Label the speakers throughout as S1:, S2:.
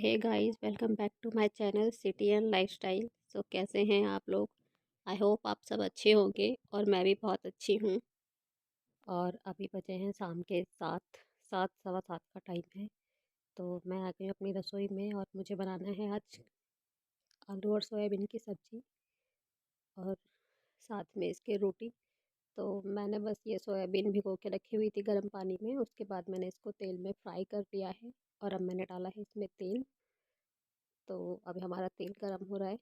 S1: Hey guys, welcome back to my channel city and lifestyle. So कैसे हैं आप लोग? आई होप आप सब अच्छे होंगे और मैं भी बहुत अच्छी हूँ। और अभी बजे हैं शाम के 7, 7, सवा 7 का टाइम है। तो मैं आ गई हूँ अपनी रसोई में और मुझे बनाना है आज आलू और सोयाबीन की सब्ज़ी और साथ में इसके रोटी। तो मैंने बस ये सोयाबीन भिगो के रखी हुई थी गर्म पानी में, उसके बाद मैंने इसको तेल में फ्राई कर लिया है और अब मैंने डाला है इसमें तेल। तो अभी हमारा तेल गर्म हो रहा है।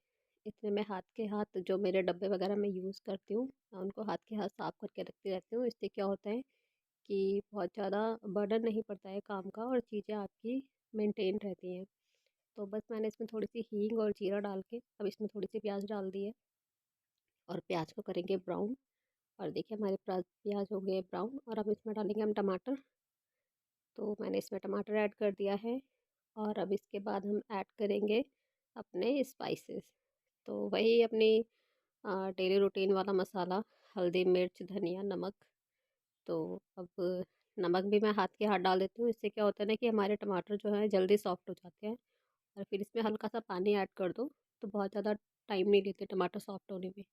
S1: इतने में हाथ के हाथ जो मेरे डब्बे वगैरह मैं यूज़ करती हूँ, मैं उनको हाथ के हाथ साफ़ करके रखती रहती हूँ। इससे क्या होता है कि बहुत ज़्यादा बर्डन नहीं पड़ता है काम का और चीज़ें आपकी मेंटेन रहती हैं। तो बस मैंने इसमें थोड़ी सी हींग और जीरा डाल के अब इसमें थोड़ी सी प्याज डाल दी है और प्याज को करेंगे ब्राउन। और देखिए हमारे प्याज हो गए ब्राउन और अब इसमें डालेंगे हम टमाटर। तो मैंने इसमें टमाटर ऐड कर दिया है और अब इसके बाद हम ऐड करेंगे अपने स्पाइसेस। तो वही अपनी डेली रूटीन वाला मसाला, हल्दी मिर्च धनिया नमक। तो अब नमक भी मैं हाथ के हाथ डाल देती हूँ। इससे क्या होता है ना कि हमारे टमाटर जो हैं जल्दी सॉफ्ट हो जाते हैं। और फिर इसमें हल्का सा पानी ऐड कर दो तो बहुत ज़्यादा टाइम नहीं लेते टमाटर सॉफ्ट होने में।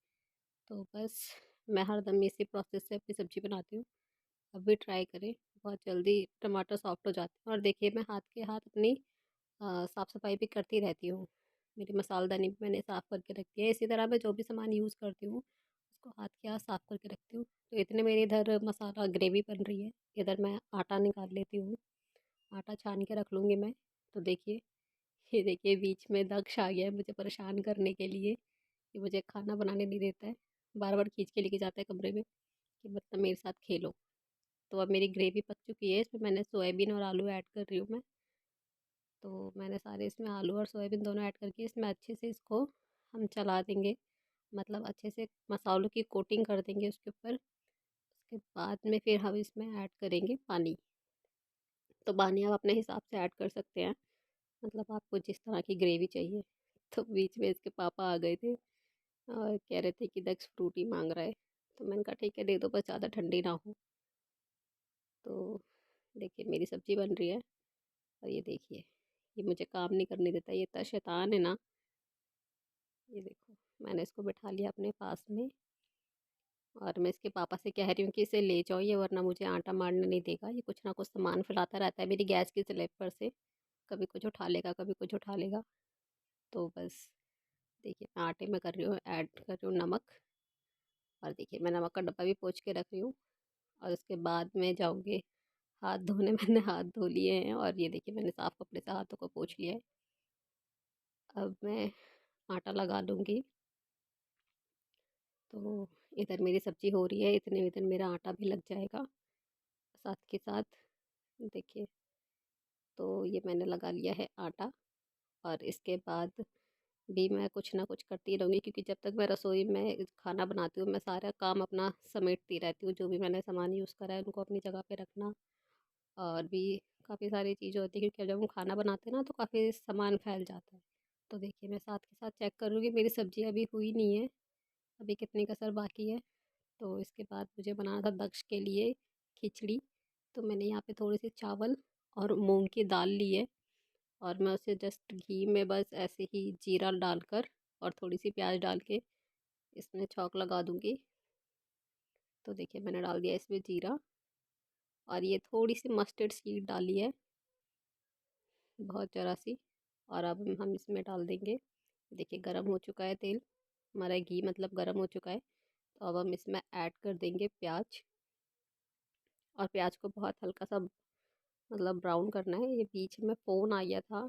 S1: तो बस मैं हरदम इसी प्रोसेस से अपनी सब्ज़ी बनाती हूँ। अब भी ट्राई करें, बहुत जल्दी टमाटर सॉफ्ट हो जाते हैं। और देखिए मैं हाथ के हाथ अपनी साफ़ सफाई भी करती रहती हूँ। मेरी मसालदानी भी मैंने साफ़ करके रखती है। इसी तरह मैं जो भी सामान यूज़ करती हूँ उसको हाथ के हाथ साफ़ करके रखती हूँ। तो इतने मेरी इधर मसाला ग्रेवी बन रही है, इधर मैं आटा निकाल लेती हूँ। आटा छान के रख लूँगी मैं। तो देखिए, ये देखिए बीच में दक्ष आ गया है मुझे परेशान करने के लिए कि मुझे खाना बनाने नहीं देता है। बार बार खींच के लेके जाता है कमरे में कि मतलब मेरे साथ खेलो। तो अब मेरी ग्रेवी पक चुकी है, इसमें मैंने सोयाबीन और आलू ऐड कर रही हूँ मैं। तो मैंने सारे इसमें आलू और सोयाबीन दोनों ऐड करके इसमें अच्छे से इसको हम चला देंगे, मतलब अच्छे से मसालों की कोटिंग कर देंगे उसके ऊपर। उसके बाद में फिर हम इसमें ऐड करेंगे पानी। तो पानी आप अपने हिसाब से ऐड कर सकते हैं, मतलब आपको जिस तरह की ग्रेवी चाहिए। तो बीच में इसके पापा आ गए थे और कह रहे थे कि दक्ष फ्रूटी मांग रहा है। तो मैंने कहा ठीक है दे दो, बस ज़्यादा ठंडी ना हो। तो देखिए मेरी सब्ज़ी बन रही है और ये देखिए ये मुझे काम नहीं करने देता, ये इतना शैतान है ना। ये देखो मैंने इसको बिठा लिया अपने पास में और मैं इसके पापा से कह रही हूँ कि इसे ले जाओ ये, वरना मुझे आटा मारने नहीं देगा। ये कुछ ना कुछ सामान फैलाता रहता है मेरी गैस की स्लैब पर से, कभी कुछ उठा लेगा कभी कुछ उठा लेगा। तो बस देखिए मैं आटे में कर रही हूँ, ऐड कर रही हूँ नमक। और देखिए मैं नमक का डब्बा भी पोंछ के रख रही हूँ और उसके बाद में जाऊँगी हाथ धोने। मैंने हाथ धो लिए हैं और ये देखिए मैंने साफ़ कपड़े से हाथों को पोंछ लिया है। अब मैं आटा लगा लूँगी। तो इधर मेरी सब्ज़ी हो रही है, इतने में इधर मेरा आटा भी लग जाएगा साथ के साथ। देखिए तो ये मैंने लगा लिया है आटा और इसके बाद भी मैं कुछ ना कुछ करती रहूँगी, क्योंकि जब तक मैं रसोई में खाना बनाती हूँ मैं सारा काम अपना समेटती रहती हूँ। जो भी मैंने सामान यूज़ करा है उनको अपनी जगह पे रखना। और भी काफ़ी सारी चीज़ें होती हैं, क्योंकि जब हम खाना बनाते हैं ना तो काफ़ी सामान फैल जाता है। तो देखिए मैं साथ के साथ चेक करूँगी मेरी सब्ज़ी अभी हुई नहीं है, अभी कितनी कसर बाकी है। तो इसके बाद मुझे बनाना था दक्ष के लिए खिचड़ी। तो मैंने यहाँ पे थोड़ी सी चावल और मूंग की दाल ली है और मैं उसे जस्ट घी में बस ऐसे ही जीरा डालकर और थोड़ी सी प्याज डाल के इसमें छौंक लगा दूंगी। तो देखिए मैंने डाल दिया इसमें जीरा और ये थोड़ी सी मस्टर्ड सीड डाली है, बहुत ज़रा सी। और अब हम इसमें डाल देंगे। देखिए गर्म हो चुका है तेल, हमारा घी मतलब गर्म हो चुका है। तो अब हम इसमें ऐड कर देंगे प्याज। और प्याज को बहुत हल्का सा मतलब ब्राउन करना है। ये बीच में फ़ोन आ गया था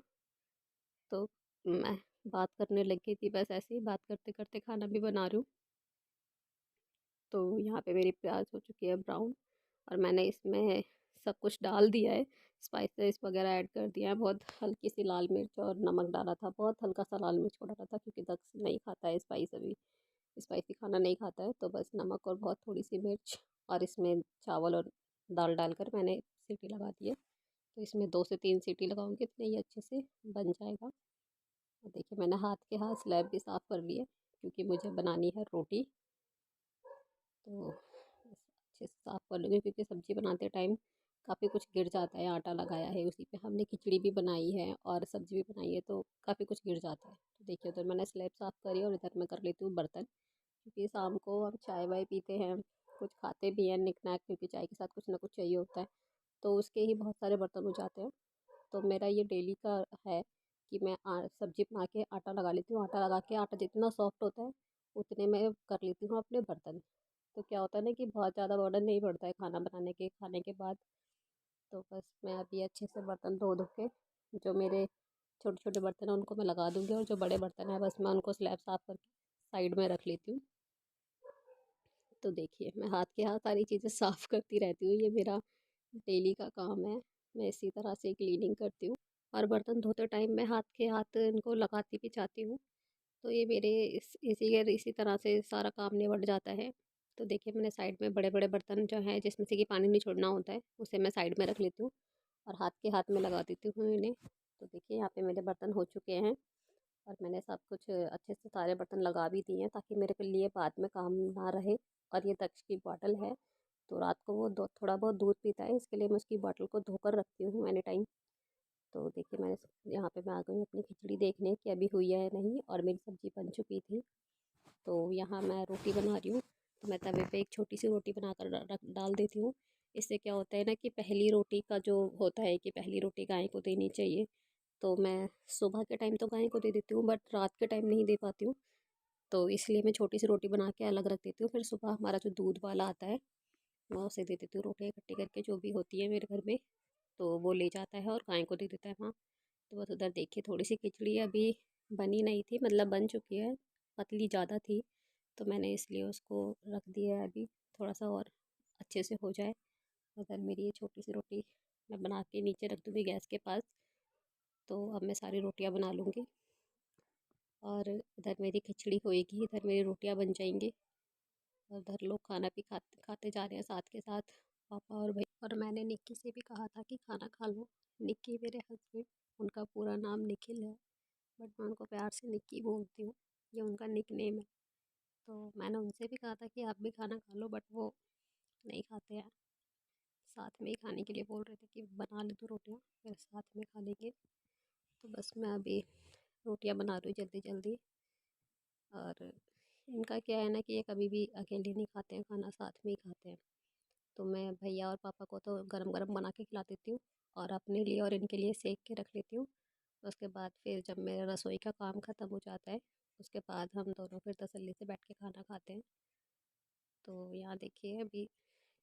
S1: तो मैं बात करने लग गई थी, बस ऐसे ही बात करते करते खाना भी बना रही हूँ। तो यहाँ पे मेरी प्याज हो चुकी है ब्राउन और मैंने इसमें सब कुछ डाल दिया है, स्पाइसेस वगैरह ऐड कर दिया है। बहुत हल्की सी लाल मिर्च और नमक डाला था, बहुत हल्का सा लाल मिर्च को डाला था क्योंकि दक्ष नहीं खाता है स्पाइस, अभी स्पाइसी खाना नहीं खाता है। तो बस नमक और बहुत थोड़ी सी मिर्च और इसमें चावल और दाल डालकर मैंने सीटी लगा दी है। तो इसमें 2 से 3 सीटी लगाऊंगी, इतने ही अच्छे से बन जाएगा। और देखिए मैंने हाथ के हाथ स्लैब भी साफ़ कर ली है क्योंकि मुझे बनानी है रोटी। तो बस अच्छे से साफ़ कर लूँगी क्योंकि सब्ज़ी बनाते टाइम काफ़ी कुछ गिर जाता है। आटा लगाया है उसी पे, हमने खिचड़ी भी बनाई है और सब्जी भी बनाई है, तो काफ़ी कुछ गिर जाता है। तो देखिए उधर मैंने स्लैब साफ़ करी और इधर मैं कर लेती हूँ बर्तन, क्योंकि शाम को हम चाय वाय पीते हैं, कुछ खाते भी हैं निक नाक, क्योंकि चाय के साथ कुछ ना कुछ चाहिए होता है। तो उसके ही बहुत सारे बर्तन हो जाते हैं। तो मेरा ये डेली का है कि मैं सब्जी बना के आटा लगा लेती हूँ। आटा लगा के आटा जितना सॉफ्ट होता है उतने में कर लेती हूँ अपने बर्तन। तो क्या होता है ना कि बहुत ज़्यादा बर्डन नहीं पड़ता है खाना बनाने के, खाने के बाद। तो बस मैं अभी अच्छे से बर्तन धो धो के, जो मेरे छोटे छोटे बर्तन हैं उनको मैं लगा दूँगी, और जो बड़े बर्तन हैं बस मैं उनको स्लैब साफ़ करके साइड में रख लेती हूँ। तो देखिए मैं हाथ के हाथ सारी चीज़ें साफ़ करती रहती हूँ, ये मेरा डेली का काम है। मैं इसी तरह से क्लीनिंग करती हूँ, और बर्तन धोते टाइम मैं हाथ के हाथ इनको लगाती भी जाती हूँ। तो ये मेरे इसी तरह से सारा काम निबट जाता है। तो देखिए मैंने साइड में बड़े बड़े बर्तन जो हैं जिसमें से कि पानी नहीं छोड़ना होता है, उसे मैं साइड में रख लेती हूँ और हाथ के हाथ में लगा देती हूँ इन्हें। तो देखिए यहाँ पे मेरे बर्तन हो चुके हैं, और मैंने सब कुछ अच्छे से सारे बर्तन लगा भी दिए हैं, ताकि मेरे के लिए बाद में काम ना रहे। और ये दक्ष की बॉटल है, तो रात को वो थोड़ा बहुत दूध पीता है, इसके लिए मैं उसकी बॉटल को धोकर रखती हूँ एनी टाइम। तो देखिए यहाँ पे मैं आ गई हूँ अपनी खिचड़ी देखने कि अभी हुई है या नहीं, और मेरी सब्ज़ी बन चुकी थी। तो यहाँ मैं रोटी बना रही हूँ। तो मैं तवे पे एक छोटी सी रोटी बनाकर रख डाल देती हूँ। इससे क्या होता है ना कि पहली रोटी का जो होता है कि पहली रोटी गाय को देनी चाहिए, तो मैं सुबह के टाइम तो गाय को दे देती हूँ, बट रात के टाइम नहीं दे पाती हूँ। तो इसलिए मैं छोटी सी रोटी बना के अलग रख देती हूँ, फिर सुबह हमारा जो दूध वाला आता है मैं उसे दे देती हूँ। रोटियाँ इकट्ठी करके जो भी होती है मेरे घर में, तो वो ले जाता है और गाय को दे देता है वहाँ। तो बस उधर देखिए थोड़ी सी खिचड़ी अभी बनी नहीं थी, मतलब बन चुकी है, पतली ज़्यादा थी, तो मैंने इसलिए उसको रख दिया है अभी, थोड़ा सा और अच्छे से हो जाए। उधर मेरी ये छोटी सी रोटी मैं बना के नीचे रख दूँगी गैस के पास। तो अब मैं सारी रोटियां बना लूँगी, और इधर मेरी खिचड़ी होएगी, इधर मेरी रोटियां बन जाएंगी, और उधर लोग खाना भी खाते खाते जा रहे हैं साथ के साथ, पापा और भाई। और मैंने निक्की से भी कहा था कि खाना खा लो। निक्की मेरे हस्बैंड, उनका पूरा नाम निखिल है, बट मैं उनको प्यार से निक्की बोलती हूँ, ये उनका निक नेम है। तो मैंने उनसे भी कहा था कि आप भी खाना खा लो, बट वो नहीं खाते हैं। साथ में ही खाने के लिए बोल रहे थे कि बना ले तो रोटियाँ, फिर साथ में खा लेंगे। तो बस मैं अभी रोटियाँ बना रही हूँ जल्दी जल्दी। और इनका क्या है ना कि ये कभी भी अकेले नहीं खाते हैं खाना, साथ में ही खाते हैं। तो मैं भैया और पापा को तो गरम गरम बना के खिला देती हूँ, और अपने लिए और इनके लिए सेक के रख लेती हूँ। उसके बाद फिर जब मेरा रसोई का काम ख़त्म हो जाता है, उसके बाद हम दोनों फिर तसल्ली से बैठ के खाना खाते हैं। तो यहाँ देखिए अभी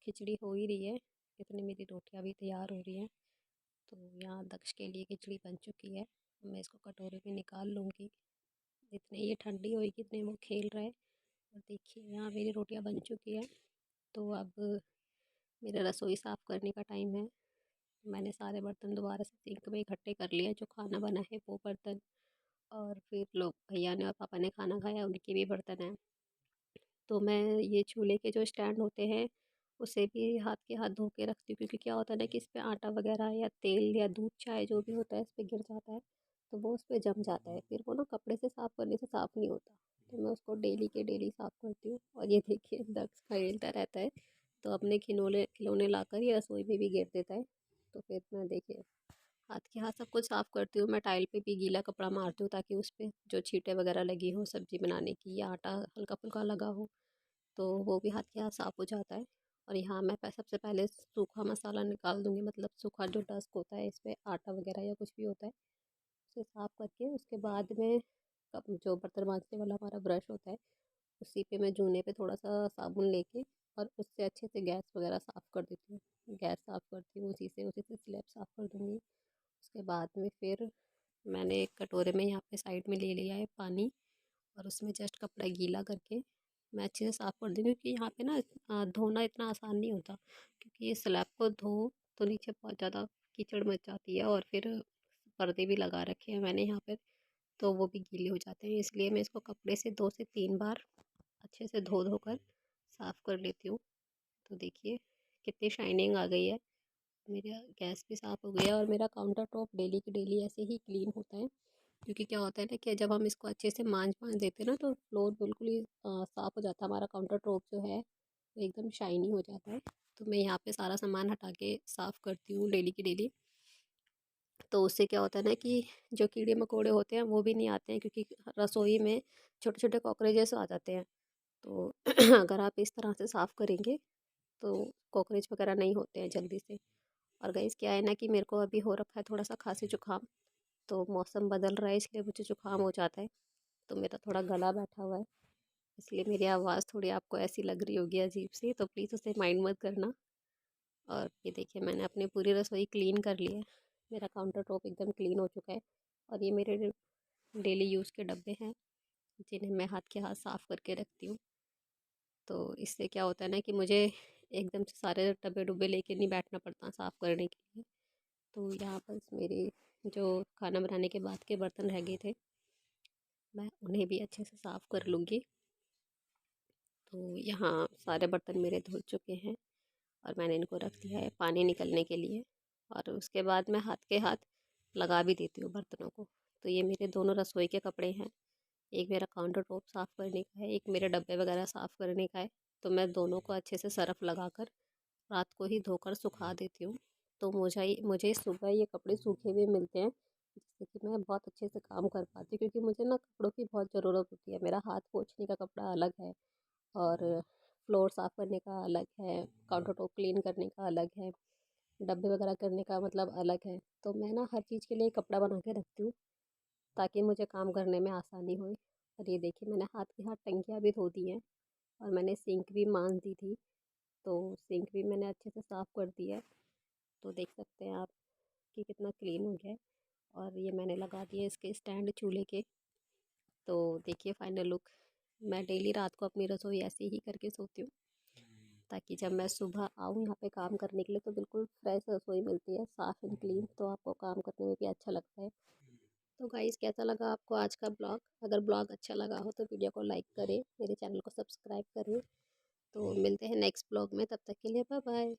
S1: खिचड़ी हो ही रही है, इतनी मेरी रोटियाँ भी तैयार हो रही हैं। तो यहाँ दक्ष के लिए खिचड़ी बन चुकी है, मैं इसको कटोरे में निकाल लूँगी। जितने ये ठंडी होगी इतने वो खेल रहा है। और देखिए यहाँ मेरी रोटियाँ बन चुकी है। तो अब मेरा रसोई साफ़ करने का टाइम है। मैंने सारे बर्तन दोबारा से सिंक में इकट्ठे कर लिए, जो खाना बना है वो बर्तन, और फिर लोग भैया ने और पापा ने खाना खाया उनके भी बर्तन हैं। तो मैं ये चूल्हे के जो स्टैंड होते हैं उसे भी हाथ के हाथ धो के रखती हूँ, क्योंकि क्या होता है ना कि इस पे आटा वगैरह या तेल या दूध चाय जो भी होता है इस पे गिर जाता है, तो वो उस पे जम जाता है, फिर वो ना कपड़े से साफ़ करने से साफ़ नहीं होता। तो मैं उसको डेली के डेली साफ़ करती हूँ। और ये देखिए दक्ष खेलता रहता है, तो अपने खिलौने खिलौने लाकर ये रसोई में भी गिर देता है। तो फिर मैं देखिए हाथ के हाथ सब कुछ साफ़ करती हूँ। मैं टाइल पे भी गीला कपड़ा मारती हूँ, ताकि उस पे जो छींटे वगैरह लगी हो सब्ज़ी बनाने की, या आटा हल्का फुल्का लगा हो, तो वो भी हाथ के हाथ साफ़ हो जाता है। और यहाँ मैं सबसे पहले सूखा मसाला निकाल दूँगी, मतलब सूखा जो डस्ट होता है इस पे आटा वगैरह या कुछ भी होता है, उसे साफ़ करके उसके बाद में जो बर्तन मांजने वाला हमारा ब्रश होता है उसी पे मैं जूने पे थोड़ा सा साबुन लेके और उससे अच्छे से गैस वगैरह साफ़ कर देती हूँ। गैस साफ़ करती हूँ उसी से स्लैब साफ़ कर दूँगी। उसके बाद में फिर मैंने एक कटोरे में यहाँ पे साइड में ले लिया है पानी, और उसमें जस्ट कपड़ा गीला करके मैं अच्छे से साफ़ कर दूँगी, क्योंकि यहाँ पे ना धोना इतना आसान नहीं होता, क्योंकि ये स्लैब को धो तो नीचे बहुत ज़्यादा कीचड़ मच जाती है, और फिर पर्दे भी लगा रखे हैं मैंने यहाँ पर, तो वो भी गीले हो जाते हैं, इसलिए मैं इसको कपड़े से 2 से 3 बार अच्छे से धो धो कर साफ़ कर लेती हूँ। तो देखिए कितनी शाइनिंग आ गई है, मेरा गैस भी साफ़ हो गया, और मेरा काउंटर टॉप डेली की डेली ऐसे ही क्लीन होता है। क्योंकि क्या होता है ना कि जब हम इसको अच्छे से मांज देते हैं ना, तो फ्लोर बिल्कुल ही साफ़ हो जाता है हमारा काउंटर टॉप जो है। वो एकदम शाइनी हो जाता है। तो मैं यहाँ पे सारा सामान हटा के साफ़ करती हूँ डेली की डेली। तो उससे क्या होता है ना कि जो कीड़े मकोड़े होते हैं वो भी नहीं आते हैं, क्योंकि रसोई में छोटे छोटे कॉकरोचेस आ जाते हैं। तो अगर आप इस तरह से साफ़ करेंगे तो कॉकरोच वगैरह नहीं होते हैं जल्दी से। और गाइस क्या है ना कि मेरे को अभी हो रखा है थोड़ा सा खांसी जुकाम। तो मौसम बदल रहा है इसलिए मुझे जुकाम हो जाता है। तो मेरा थोड़ा गला बैठा हुआ है, इसलिए मेरी आवाज़ थोड़ी आपको ऐसी लग रही होगी अजीब सी, तो प्लीज़ उसे माइंड मत करना। और ये देखिए मैंने अपनी पूरी रसोई क्लीन कर ली है। मेरा काउंटर टॉप एकदम क्लीन हो चुका है। और ये मेरे डेली यूज़ के डब्बे हैं, जिन्हें मैं हाथ के हाथ साफ़ करके रखती हूँ। तो इससे क्या होता है ना कि मुझे एकदम से सारे डब्बे डुब्बे लेके नहीं बैठना पड़ता साफ़ करने के लिए। तो यहाँ पर मेरे जो खाना बनाने के बाद के बर्तन रह गए थे, मैं उन्हें भी अच्छे से साफ़ कर लूँगी। तो यहाँ सारे बर्तन मेरे धुल चुके हैं और मैंने इनको रख दिया है पानी निकलने के लिए। और उसके बाद मैं हाथ के हाथ लगा भी देती हूँ बर्तनों को। तो ये मेरे दोनों रसोई के कपड़े हैं, एक मेरा काउंटर टॉप साफ़ करने का है, एक मेरे डब्बे वगैरह साफ़ करने का है। तो मैं दोनों को अच्छे से सरफ़ लगाकर रात को ही धोकर सुखा देती हूँ। तो मुझे सुबह ये कपड़े सूखे हुए मिलते हैं, जिससे कि मैं बहुत अच्छे से काम कर पाती हूँ, क्योंकि मुझे ना कपड़ों की बहुत ज़रूरत होती है। मेरा हाथ पोंछने का कपड़ा अलग है, और फ्लोर साफ़ करने का अलग है, काउंटर टॉप क्लीन करने का अलग है, डब्बे वगैरह करने का मतलब अलग है। तो मैं ना हर चीज़ के लिए कपड़ा बना के रखती हूँ, ताकि मुझे काम करने में आसानी हो। और ये देखिए मैंने हाथ के हाथ टंकियाँ भी धो दी हैं, और मैंने सिंक भी मांज दी थी। तो सिंक भी मैंने अच्छे से साफ़ कर दी है। तो देख सकते हैं आप कि कितना क्लीन हो गया है। और ये मैंने लगा दिए इसके स्टैंड चूल्हे के। तो देखिए फाइनल लुक। मैं डेली रात को अपनी रसोई ऐसे ही करके सोती हूँ, ताकि जब मैं सुबह आऊँ यहाँ पे काम करने के लिए तो बिल्कुल फ्रेश रसोई मिलती है, साफ़ एंड क्लीन। तो आपको काम करने में भी अच्छा लगता है। तो गाइस कैसा लगा आपको आज का ब्लॉग? अगर ब्लॉग अच्छा लगा हो तो वीडियो को लाइक करें, मेरे चैनल को सब्सक्राइब करें। तो मिलते हैं नेक्स्ट ब्लॉग में, तब तक के लिए बाय बाय।